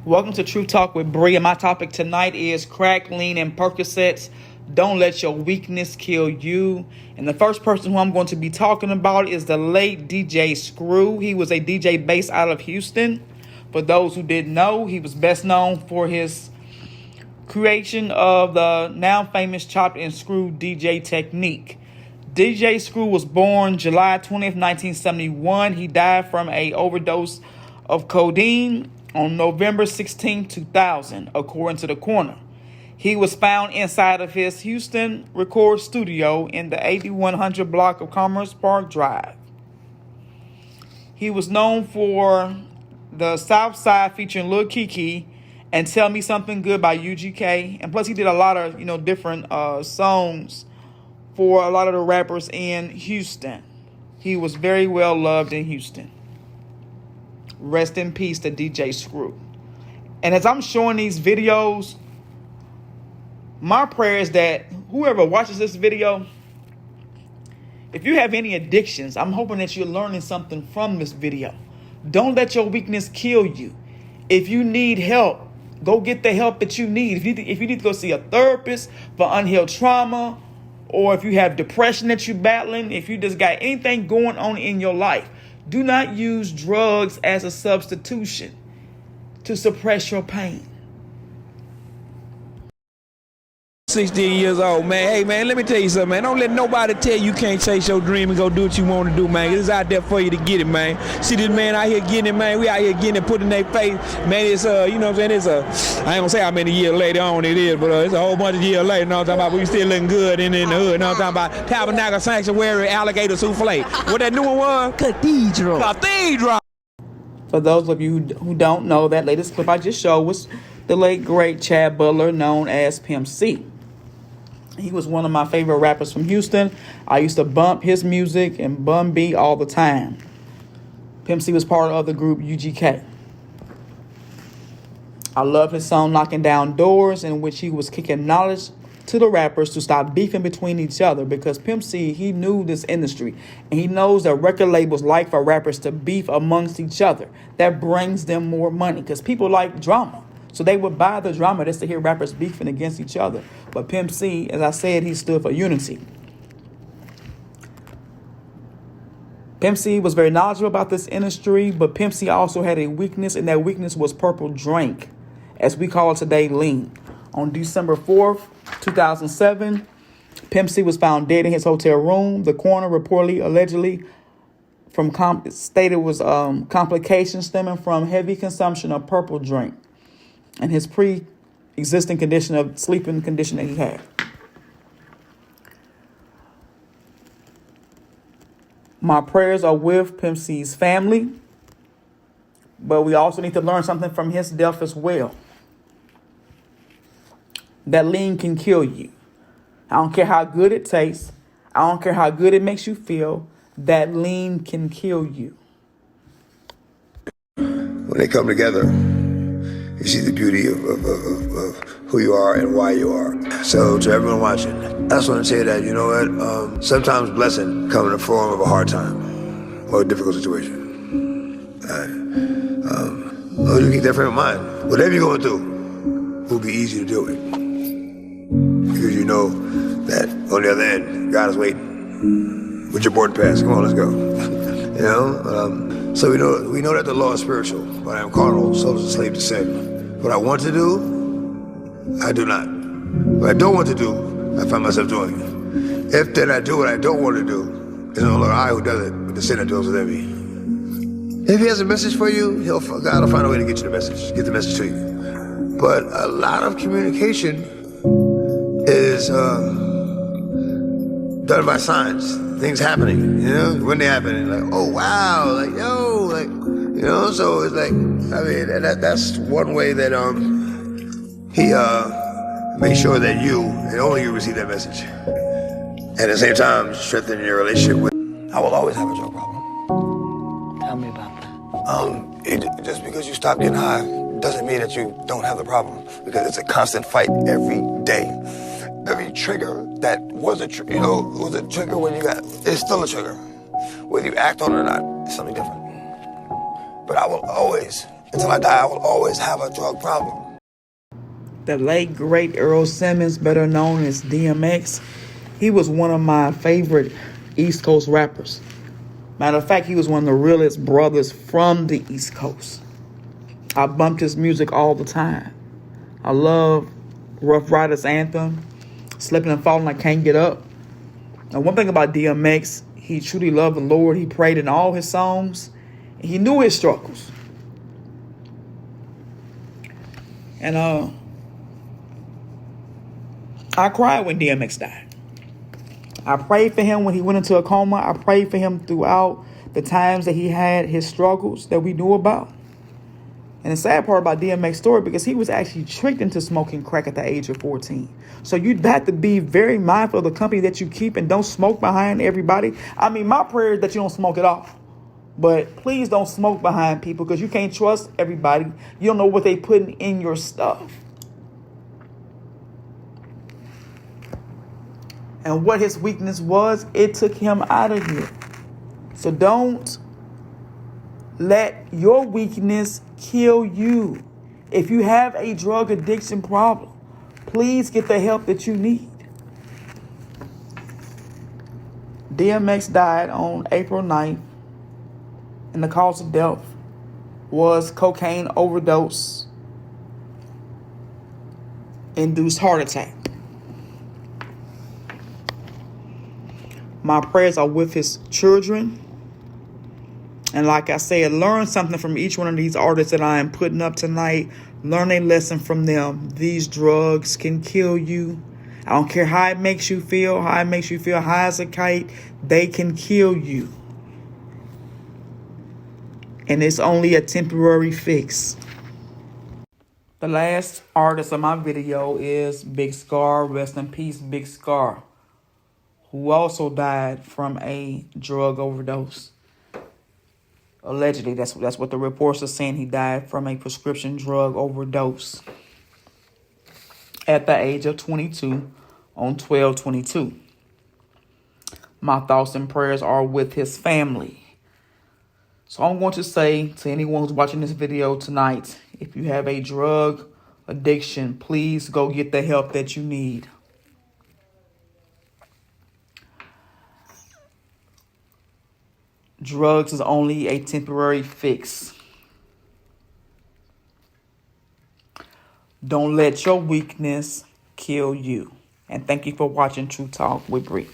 Welcome to True Talk with Bree, and my topic tonight is crack, lean, and Percocets. Don't let your weakness kill you. And the first person who I'm going to be talking about is the late DJ Screw. He was a DJ based out of Houston. For those who didn't know, he was best known for his creation of the now famous chopped and screwed DJ technique. DJ Screw was born July 20th, 1971. He died from an overdose of codeine on November 16, 2000, according to the coroner. He was found inside of his Houston record studio in the 8100 block of Commerce Park Drive. He was known for the South Side featuring Lil Kiki and Tell Me Something Good by UGK. And plus he did a lot of, different songs for a lot of the rappers in Houston. He was very well loved in Houston. Rest in peace to DJ Screw. And as I'm showing these videos, my prayer is that whoever watches this video, if you have any addictions, I'm hoping that you're learning something from this video. Don't let your weakness kill you. If you need help, go get the help that you need. If you need to go see a therapist for unhealed trauma, or if you have depression that you're battling, if you just got anything going on in your life, do not use drugs as a substitution to suppress your pain. 16 years old, man. Hey, man, let me tell you something, man. Don't let nobody tell you can't chase your dream and go do what you want to do, man. It's out there for you to get it, man. See this man out here getting it, man. We out here getting it, putting in their face. Man, it's, you know what I'm saying? It's I ain't gonna say how many years later on it is, but it's a whole bunch of years later, you know what I'm talking about? We still looking good in the hood, you know what I'm talking about? Tabernacle Sanctuary, Alligator Souffle. What that new one was? Cathedral. For those of you who don't know, that latest clip I just showed was the late, great Chad Butler, known as Pimp C. He was one of my favorite rappers from Houston. I used to bump his music and Bun B all the time. Pimp C was part of the group UGK. I love his song Knocking Down Doors, in which he was kicking knowledge to the rappers to stop beefing between each other, because Pimp C, he knew this industry, and he knows that record labels like for rappers to beef amongst each other. That brings them more money, because people like drama. So they would buy the drama just to hear rappers beefing against each other. But Pimp C, as I said, he stood for unity. Pimp C was very knowledgeable about this industry, but Pimp C also had a weakness, and that weakness was purple drink, as we call it today, lean. On December 4th, 2007, Pimp C was found dead in his hotel room. The coroner reportedly, allegedly, stated was complications stemming from heavy consumption of purple drink and his pre-existing condition of sleeping condition that he had. My prayers are with Pimp C's family, but we also need to learn something from his death as well. That lean can kill you. I don't care how good it tastes. I don't care how good it makes you feel. That lean can kill you. When they come together, you see the beauty of who you are and why you are. So to everyone watching, I just want to say that, you know what, sometimes blessing comes in the form of a hard time or a difficult situation. You keep that frame of mind. Whatever you're going through will be easy to deal with, because you know that on the other end, God is waiting with your boarding pass. Come on, let's go. So we know that the law is spiritual, but I am carnal, souls enslaved to sin. What I want to do, I do not. What I don't want to do, I find myself doing. If then I do what I don't want to do, it's no longer I who does it, but the sin that dwells within me. If he has a message for you, God will find a way to get you the message, get the message to you. But a lot of communication is done by signs. Things happening, when they happen, like, oh wow, like, yo, like, so it's like, I mean, that's one way that he makes sure that you and only you receive that message. And at the same time, strengthen your relationship with. I will always have a drug problem. Tell me about that. Just because you stop getting high doesn't mean that you don't have the problem, because it's a constant fight every day. Every trigger that was a trigger when you got, it's still a trigger. Whether you act on it or not, it's something different. But I will always Until I die, I will always have a drug problem. The late, great Earl Simmons, better known as DMX, he was one of my favorite East Coast rappers. Matter of fact, he was one of the realest brothers from the East Coast. I bumped his music all the time. I love Rough Riders Anthem, Slipping and Falling, I Can't Get Up. And one thing about DMX, he truly loved the Lord. He prayed in all his songs. He knew his struggles. And I cried when DMX died. I prayed for him when he went into a coma. I prayed for him throughout the times that he had his struggles that we knew about. And the sad part about DMX's story, because he was actually tricked into smoking crack at the age of 14. So you'd have to be very mindful of the company that you keep and don't smoke behind everybody. I mean, my prayer is that you don't smoke at all. But please don't smoke behind people, because you can't trust everybody. You don't know what they putting in your stuff. And what his weakness was, it took him out of here. So don't let your weakness kill you. If you have a drug addiction problem, please get the help that you need. DMX died on April 9th, and the cause of death was cocaine overdose induced heart attack. My prayers are with his children. And like I said, learn something from each one of these artists that I am putting up tonight. Learn a lesson from them. These drugs can kill you. I don't care how it makes you feel, high as a kite. They can kill you. And it's only a temporary fix. The last artist of my video is Big Scar. Rest in peace, Big Scar, who also died from a drug overdose. Allegedly, that's what the reports are saying. He died from a prescription drug overdose at the age of 22 on 12/22. My thoughts and prayers are with his family. So I'm going to say to anyone who's watching this video tonight, if you have a drug addiction, please go get the help that you need. Drugs is only a temporary fix. Don't let your weakness kill you. And thank you for watching True Talk with Bree.